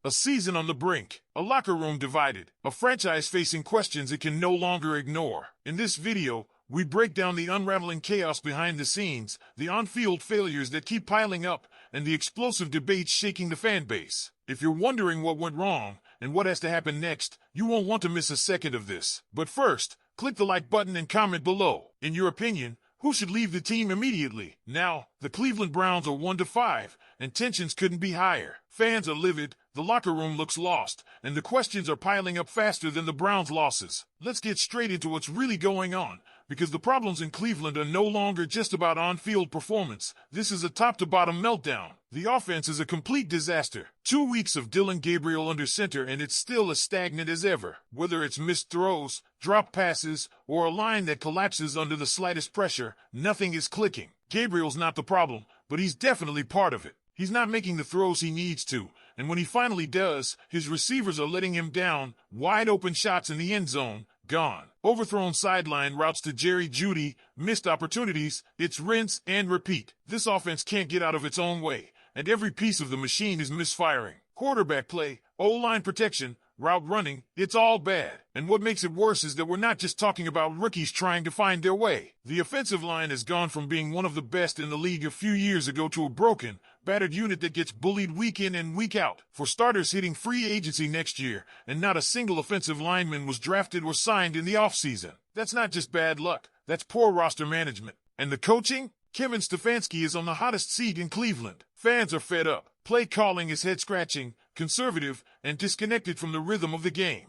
A season on the brink, a locker room divided, a franchise facing questions it can no longer ignore. In this video, we break down the unraveling chaos behind the scenes, the on-field failures that keep piling up, and the explosive debates shaking the fan base. If you're wondering what went wrong and what has to happen next, you won't want to miss a second of this. But first, click the like button and comment below. In your opinion, who should leave the team immediately? Now, the Cleveland Browns are 1-5, and tensions couldn't be higher. Fans are livid, the locker room looks lost, and the questions are piling up faster than the Browns' losses. Let's get straight into what's really going on, because the problems in Cleveland are no longer just about on-field performance. This is a top-to-bottom meltdown. The offense is a complete disaster. 2 weeks of Dillon Gabriel under center, and it's still as stagnant as ever. Whether it's missed throws, drop passes, or a line that collapses under the slightest pressure, nothing is clicking. Gabriel's not the problem, but he's definitely part of it. He's not making the throws he needs to, and when he finally does, his receivers are letting him down. Wide open shots in the end zone, gone. Overthrown sideline routes to Jerry Jeudy, missed opportunities. It's rinse and repeat. This offense can't get out of its own way, and every piece of the machine is misfiring. Quarterback play, O-line protection, route running, it's all bad. And what makes it worse is that we're not just talking about rookies trying to find their way. The offensive line has gone from being one of the best in the league a few years ago to a broken, battered unit that gets bullied week in and week out. For starters, hitting free agency next year, and not a single offensive lineman was drafted or signed in the offseason. That's not just bad luck, that's poor roster management. And the coaching? Kevin Stefanski is on the hottest seat in Cleveland. Fans are fed up. Play calling is head-scratching, conservative, and disconnected from the rhythm of the game.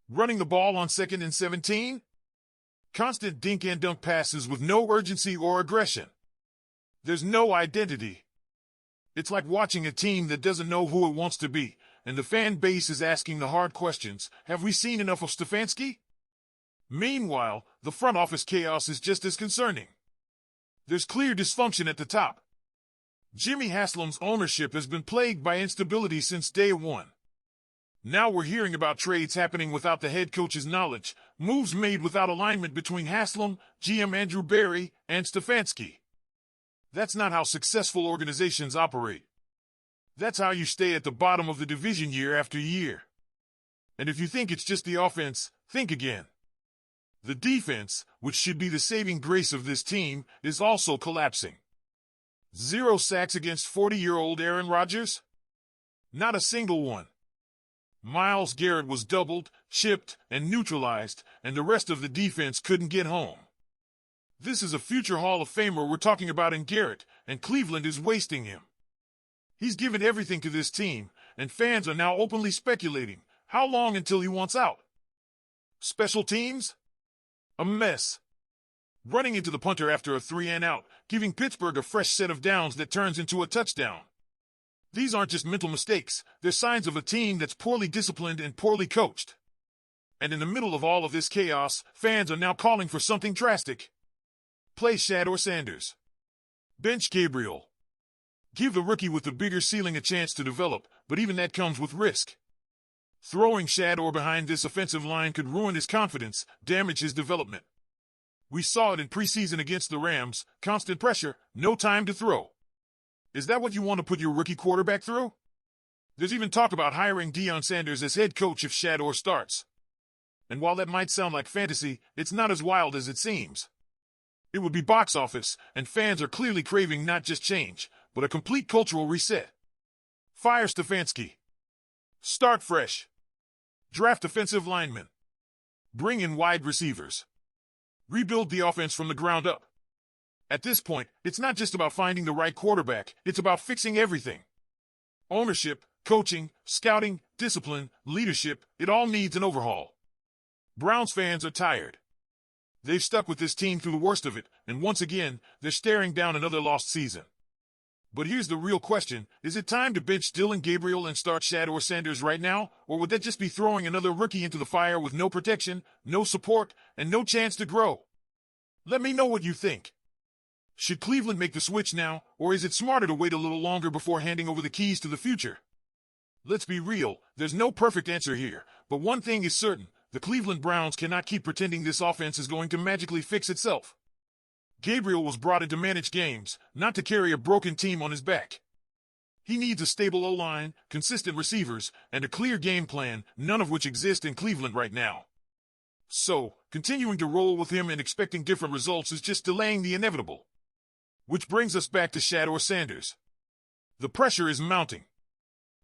Running the ball on 2nd and 17? Constant dink-and-dunk passes with no urgency or aggression. There's no identity. It's like watching a team that doesn't know who it wants to be, and the fan base is asking the hard questions. Have we seen enough of Stefanski? Meanwhile, the front office chaos is just as concerning. There's clear dysfunction at the top. Jimmy Haslam's ownership has been plagued by instability since day one. Now we're hearing about trades happening without the head coach's knowledge, moves made without alignment between Haslam, GM Andrew Berry, and Stefanski. That's not how successful organizations operate. That's how you stay at the bottom of the division year after year. And if you think it's just the offense, think again. The defense, which should be the saving grace of this team, is also collapsing. 0 sacks against 40-year-old Aaron Rodgers? Not a single one. Myles Garrett was doubled, chipped, and neutralized, and the rest of the defense couldn't get home. This is a future Hall of Famer we're talking about in Garrett, and Cleveland is wasting him. He's given everything to this team, and fans are now openly speculating. How long until he wants out? Special teams? A mess. Running into the punter after a 3-and-out, giving Pittsburgh a fresh set of downs that turns into a touchdown. These aren't just mental mistakes, they're signs of a team that's poorly disciplined and poorly coached. And in the middle of all of this chaos, fans are now calling for something drastic. Play Shedeur Sanders. Bench Gabriel. Give the rookie with the bigger ceiling a chance to develop, but even that comes with risk. Throwing Shedeur behind this offensive line could ruin his confidence, damage his development. We saw it in preseason against the Rams, constant pressure, no time to throw. Is that what you want to put your rookie quarterback through? There's even talk about hiring Deion Sanders as head coach if Shedeur starts. And while that might sound like fantasy, it's not as wild as it seems. It would be box office, and fans are clearly craving not just change, but a complete cultural reset. Fire Stefanski. Start fresh. Draft offensive linemen. Bring in wide receivers. Rebuild the offense from the ground up. At this point, it's not just about finding the right quarterback, it's about fixing everything. Ownership, coaching, scouting, discipline, leadership, it all needs an overhaul. Browns fans are tired. They've stuck with this team through the worst of it, and once again, they're staring down another lost season. But here's the real question, is it time to bench Dillon Gabriel and start Shedeur Sanders right now, or would that just be throwing another rookie into the fire with no protection, no support, and no chance to grow? Let me know what you think. Should Cleveland make the switch now, or is it smarter to wait a little longer before handing over the keys to the future? Let's be real, there's no perfect answer here, but one thing is certain, the Cleveland Browns cannot keep pretending this offense is going to magically fix itself. Gabriel was brought in to manage games, not to carry a broken team on his back. He needs a stable O-line, consistent receivers, and a clear game plan, none of which exist in Cleveland right now. So, continuing to roll with him and expecting different results is just delaying the inevitable. Which brings us back to Shedeur Sanders. The pressure is mounting.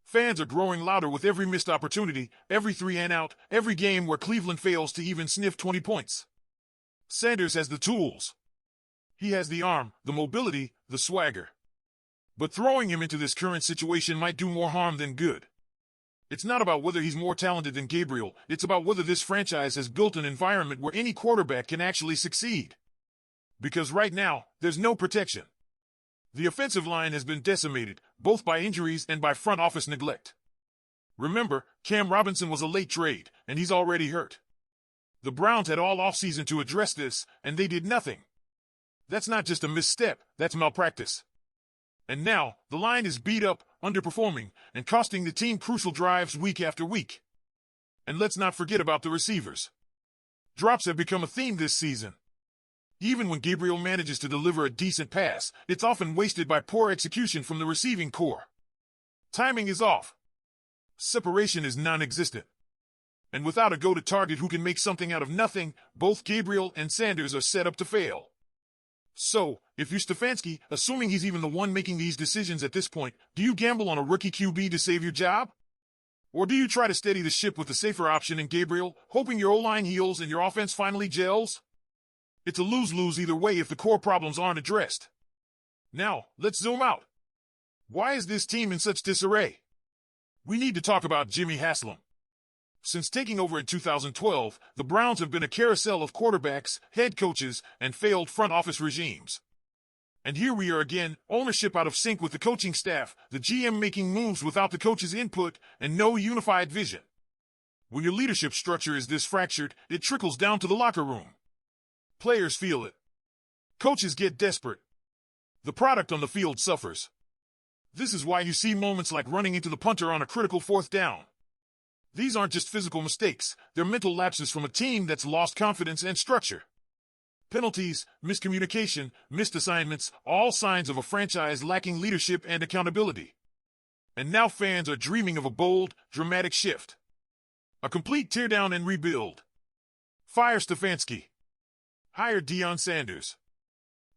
Fans are growing louder with every missed opportunity, every 3-and-out, every game where Cleveland fails to even sniff 20 points. Sanders has the tools. He has the arm, the mobility, the swagger. But throwing him into this current situation might do more harm than good. It's not about whether he's more talented than Gabriel, it's about whether this franchise has built an environment where any quarterback can actually succeed. Because right now, there's no protection. The offensive line has been decimated, both by injuries and by front office neglect. Remember, Cam Robinson was a late trade, and he's already hurt. The Browns had all offseason to address this, and they did nothing. That's not just a misstep, that's malpractice. And now, the line is beat up, underperforming, and costing the team crucial drives week after week. And let's not forget about the receivers. Drops have become a theme this season. Even when Gabriel manages to deliver a decent pass, it's often wasted by poor execution from the receiving core. Timing is off. Separation is non-existent. And without a go-to target who can make something out of nothing, both Gabriel and Sanders are set up to fail. So, if you're Stefanski, assuming he's even the one making these decisions at this point, do you gamble on a rookie QB to save your job? Or do you try to steady the ship with the safer option in Gabriel, hoping your O-line heals and your offense finally gels? It's a lose-lose either way if the core problems aren't addressed. Now, let's zoom out. Why is this team in such disarray? We need to talk about Jimmy Haslam. Since taking over in 2012, the Browns have been a carousel of quarterbacks, head coaches, and failed front office regimes. And here we are again, ownership out of sync with the coaching staff, the GM making moves without the coach's input, and no unified vision. When your leadership structure is this fractured, it trickles down to the locker room. Players feel it. Coaches get desperate. The product on the field suffers. This is why you see moments like running into the punter on a critical 4th down. These aren't just physical mistakes, they're mental lapses from a team that's lost confidence and structure. Penalties, miscommunication, missed assignments, all signs of a franchise lacking leadership and accountability. And now fans are dreaming of a bold, dramatic shift. A complete teardown and rebuild. Fire Stefanski. Hire Deion Sanders.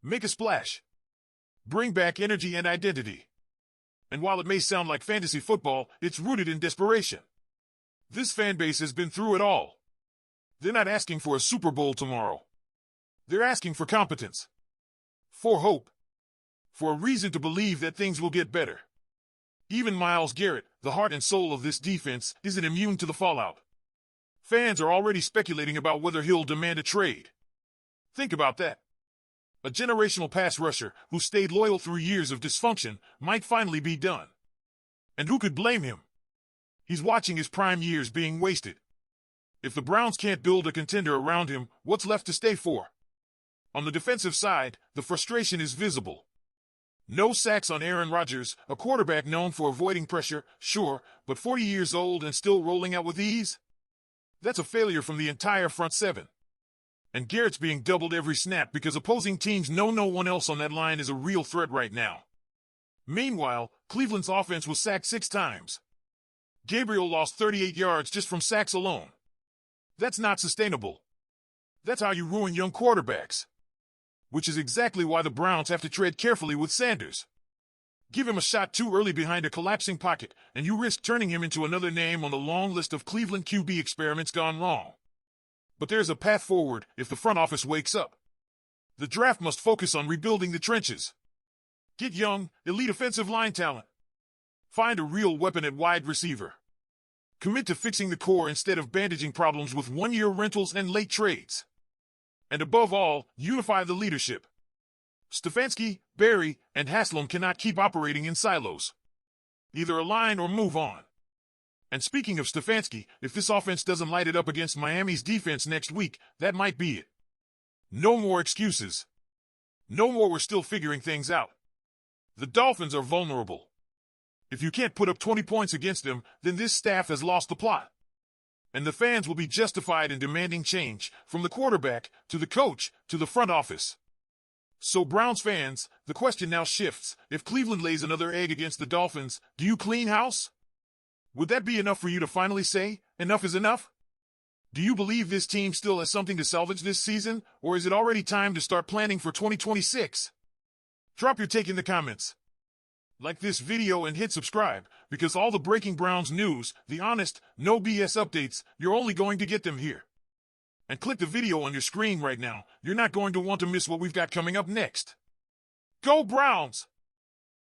Make a splash. Bring back energy and identity. And while it may sound like fantasy football, it's rooted in desperation. This fan base has been through it all. They're not asking for a Super Bowl tomorrow. They're asking for competence. For hope. For a reason to believe that things will get better. Even Myles Garrett, the heart and soul of this defense, isn't immune to the fallout. Fans are already speculating about whether he'll demand a trade. Think about that. A generational pass rusher who stayed loyal through years of dysfunction might finally be done. And who could blame him? He's watching his prime years being wasted. If the Browns can't build a contender around him, what's left to stay for? On the defensive side, the frustration is visible. No sacks on Aaron Rodgers, a quarterback known for avoiding pressure, sure, but 40 years old and still rolling out with ease? That's a failure from the entire front seven. And Garrett's being doubled every snap because opposing teams know no one else on that line is a real threat right now. Meanwhile, Cleveland's offense was sacked 6 times. Gabriel lost 38 yards just from sacks alone. That's not sustainable. That's how you ruin young quarterbacks. Which is exactly why the Browns have to tread carefully with Sanders. Give him a shot too early behind a collapsing pocket, and you risk turning him into another name on the long list of Cleveland QB experiments gone wrong. But there's a path forward if the front office wakes up. The draft must focus on rebuilding the trenches. Get young, elite offensive line talent. Find a real weapon at wide receiver. Commit to fixing the core instead of bandaging problems with one-year rentals and late trades. And above all, unify the leadership. Stefanski, Barry, and Haslam cannot keep operating in silos. Either align or move on. And speaking of Stefanski, if this offense doesn't light it up against Miami's defense next week, that might be it. No more excuses. No more we're still figuring things out. The Dolphins are vulnerable. If you can't put up 20 points against them, then this staff has lost the plot. And the fans will be justified in demanding change, from the quarterback, to the coach, to the front office. So Browns fans, the question now shifts. If Cleveland lays another egg against the Dolphins, do you clean house? Would that be enough for you to finally say, enough is enough? Do you believe this team still has something to salvage this season, or is it already time to start planning for 2026? Drop your take in the comments. Like this video and hit subscribe, because all the breaking Browns news, the honest, no BS updates, you're only going to get them here. And click the video on your screen right now. You're not going to want to miss what we've got coming up next. Go Browns!